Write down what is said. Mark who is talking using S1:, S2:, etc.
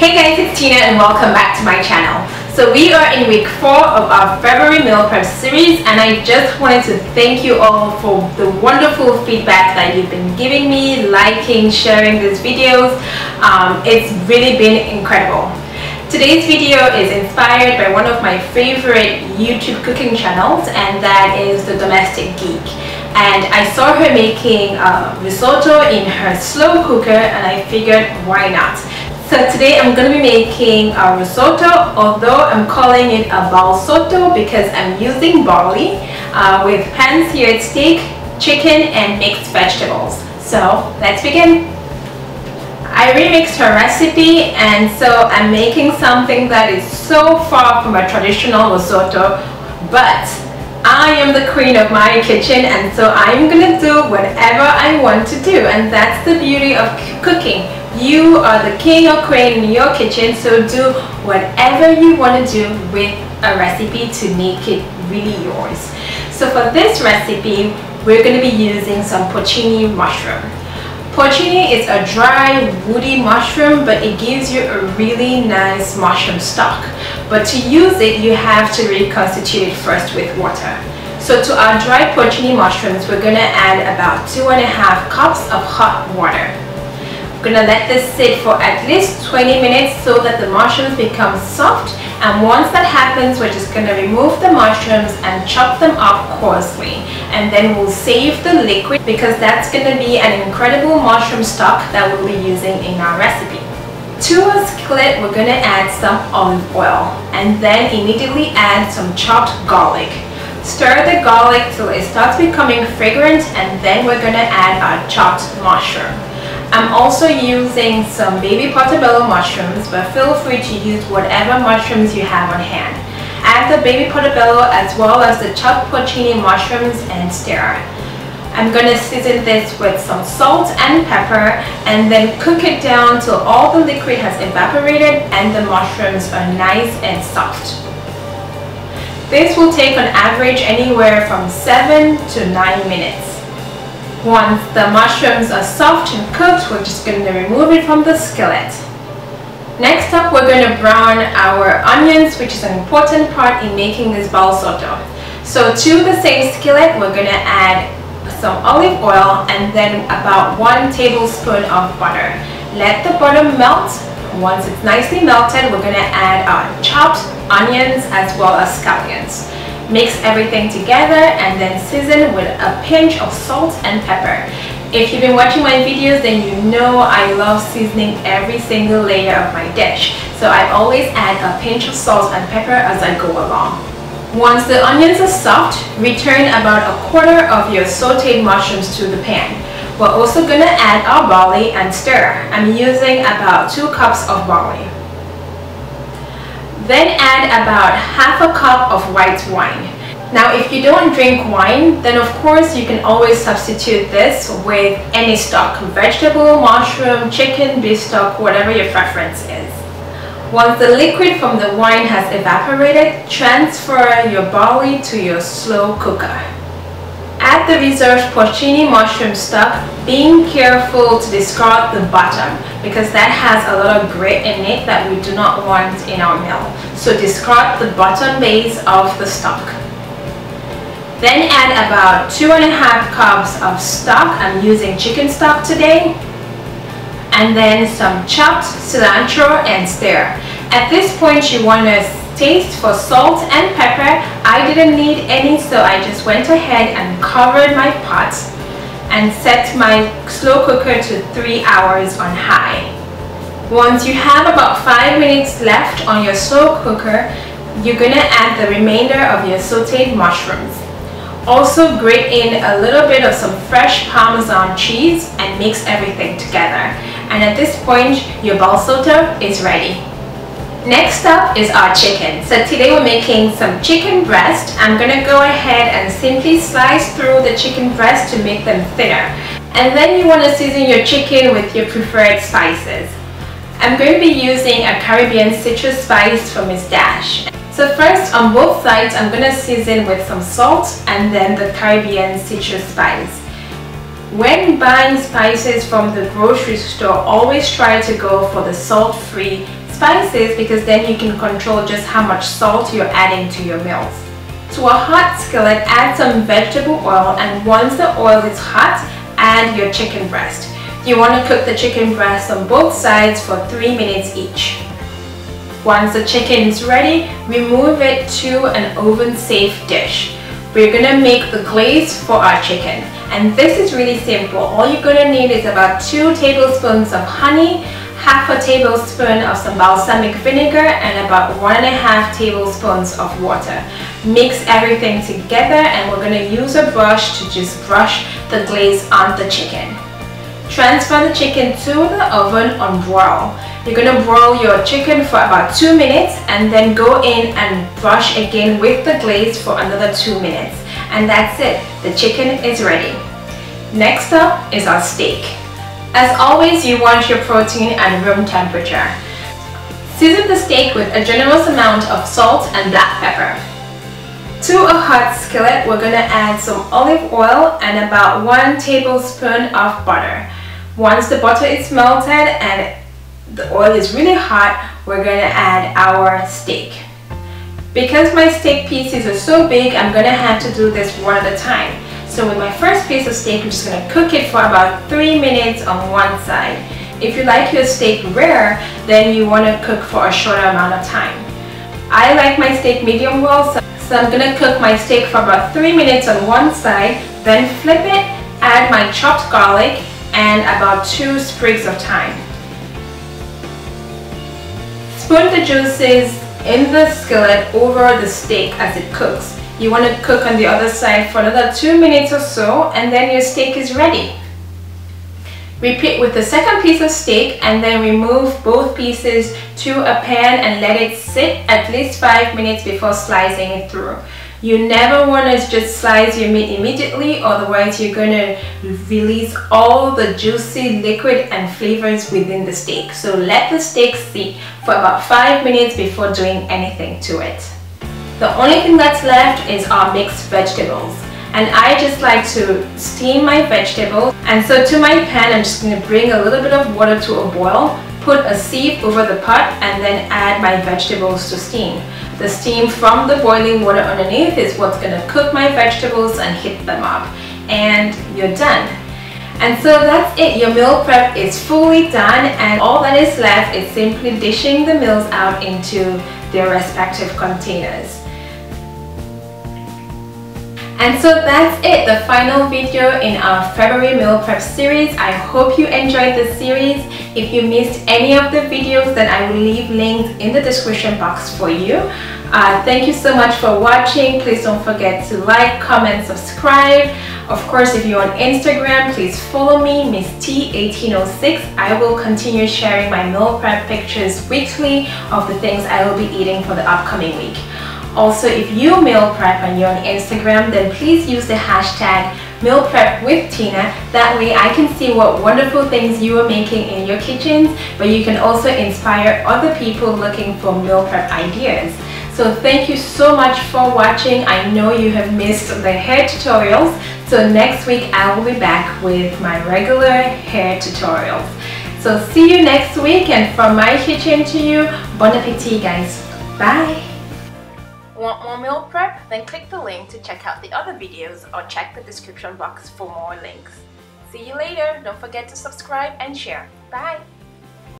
S1: Hey guys, it's Tina and welcome back to my channel. So we are in week 4 of our February Meal Prep series, and I just wanted to thank you all for the wonderful feedback that you've been giving me, liking, sharing these videos. It's really been incredible. Today's video is inspired by one of my favorite YouTube cooking channels, and that is The Domestic Geek. And I saw her making risotto in her slow cooker, and I figured, why not? So today I'm going to be making a risotto, although I'm calling it a Barlsotto because I'm using barley with pan-seared steak, chicken, and mixed vegetables. So let's begin. I remixed her recipe, and so I'm making something that is so far from a traditional risotto, but I am the queen of my kitchen, and so I'm gonna do whatever I want to do, and that's the beauty of cooking. You are the king or queen in your kitchen, so do whatever you want to do with a recipe to make it really yours. So for this recipe, we're going to be using some porcini mushroom. Porcini is a dry, woody mushroom, but it gives you a really nice mushroom stock. But to use it, you have to reconstitute it first with water. So to our dry porcini mushrooms, we're going to add about 2.5 cups of hot water. We're going to let this sit for at least 20 minutes so that the mushrooms become soft, and once that happens, we're just going to remove the mushrooms and chop them up coarsely, and then we'll save the liquid because that's going to be an incredible mushroom stock that we'll be using in our recipe. To a skillet, we're going to add some olive oil, and then immediately add some chopped garlic. Stir the garlic till it starts becoming fragrant, and then we're going to add our chopped mushroom. I'm also using some baby portobello mushrooms, but feel free to use whatever mushrooms you have on hand. Add the baby portobello as well as the chopped porcini mushrooms and stir. I'm going to season this with some salt and pepper, and then cook it down till all the liquid has evaporated and the mushrooms are nice and soft. This will take on average anywhere from 7 to 9 minutes. Once the mushrooms are soft and cooked, we're just going to remove it from the skillet. Next up, we're going to brown our onions, which is an important part in making this Barlsotto. So to the same skillet, we're going to add some olive oil and then about 1 tablespoon of butter. Let the butter melt. Once it's nicely melted, we're going to add our chopped onions as well as scallions. Mix everything together and then season with a pinch of salt and pepper. If you've been watching my videos, then you know I love seasoning every single layer of my dish. So I always add a pinch of salt and pepper as I go along. Once the onions are soft, return about 1/4 of your sauteed mushrooms to the pan. We're also going to add our barley and stir. I'm using about 2 cups of barley. Then add about 1/2 cup of white wine. Now if you don't drink wine, then of course you can always substitute this with any stock, vegetable, mushroom, chicken, beef stock, whatever your preference is. Once the liquid from the wine has evaporated, transfer your barley to your slow cooker. Add the reserved porcini mushroom stock, being careful to discard the bottom because that has a lot of grit in it that we do not want in our meal. So discard the bottom base of the stock. Then add about 2.5 cups of stock. I'm using chicken stock today. And then some chopped cilantro and stir. At this point, you want to taste for salt and pepper. I didn't need any, so I just went ahead and covered my pot and set my slow cooker to 3 hours on high. Once you have about 5 minutes left on your slow cooker, you're going to add the remainder of your sauteed mushrooms. Also grate in a little bit of some fresh Parmesan cheese and mix everything together. And at this point, your Barlsotto is ready. Next up is our chicken. So today we're making some chicken breast. I'm going to go ahead and simply slice through the chicken breast to make them thinner. And then you want to season your chicken with your preferred spices. I'm going to be using a Caribbean citrus spice from MissT1806. So first, on both sides, I'm going to season with some salt and then the Caribbean citrus spice. When buying spices from the grocery store, always try to go for the salt-free spices because then you can control just how much salt you're adding to your meals. To a hot skillet, add some vegetable oil, and once the oil is hot, add your chicken breast. You want to cook the chicken breast on both sides for 3 minutes each. Once the chicken is ready, remove it to an oven-safe dish. We're gonna make the glaze for our chicken, and this is really simple. All you're gonna need is about 2 tablespoons of honey, half a tablespoon of some balsamic vinegar, and about 1.5 tablespoons of water. Mix everything together, and we're gonna use a brush to just brush the glaze on the chicken. Transfer the chicken to the oven on broil. You're going to broil your chicken for about 2 minutes and then go in and brush again with the glaze for another 2 minutes. And that's it. The chicken is ready. Next up is our steak. As always, you want your protein at room temperature. Season the steak with a generous amount of salt and black pepper. To a hot skillet, we're going to add some olive oil and about 1 tablespoon of butter. Once the butter is melted and the oil is really hot, we're going to add our steak. Because my steak pieces are so big, I'm going to have to do this one at a time. So with my first piece of steak, I'm just going to cook it for about 3 minutes on one side. If you like your steak rare, then you want to cook for a shorter amount of time. I like my steak medium well, so I'm going to cook my steak for about 3 minutes on one side, then flip it, add my chopped garlic and about 2 sprigs of thyme. Spoon the juices in the skillet over the steak as it cooks. You want to cook on the other side for another 2 minutes or so, and then your steak is ready. Repeat with the second piece of steak and then remove both pieces to a pan and let it sit at least 5 minutes before slicing it through. You never want to just slice your meat immediately, otherwise you're going to release all the juicy liquid and flavors within the steak. So let the steak sit for about 5 minutes before doing anything to it. The only thing that's left is our mixed vegetables. And I just like to steam my vegetables. And so to my pan, I'm just going to bring a little bit of water to a boil, put a sieve over the pot, and then add my vegetables to steam. The steam from the boiling water underneath is what's going to cook my vegetables and heat them up. And you're done. And so that's it. Your meal prep is fully done, and all that is left is simply dishing the meals out into their respective containers. And so that's it, the final video in our February meal prep series. I hope you enjoyed the series. If you missed any of the videos, then I will leave links in the description box for you. Thank you so much for watching. Please don't forget to like, comment, subscribe. Of course, if you're on Instagram, please follow me, MissT1806. I will continue sharing my meal prep pictures weekly of the things I will be eating for the upcoming week. Also, if you meal prep and you're on Instagram, then please use the hashtag #MealPrepWithTina. That way I can see what wonderful things you are making in your kitchens, but you can also inspire other people looking for meal prep ideas. So thank you so much for watching. I know you have missed the hair tutorials, so next week I will be back with my regular hair tutorials. So see you next week, and from my kitchen to you, bon appetit guys. Bye! Want more meal prep? Then click the link to check out the other videos or check the description box for more links. See you later. Don't forget to subscribe and share. Bye!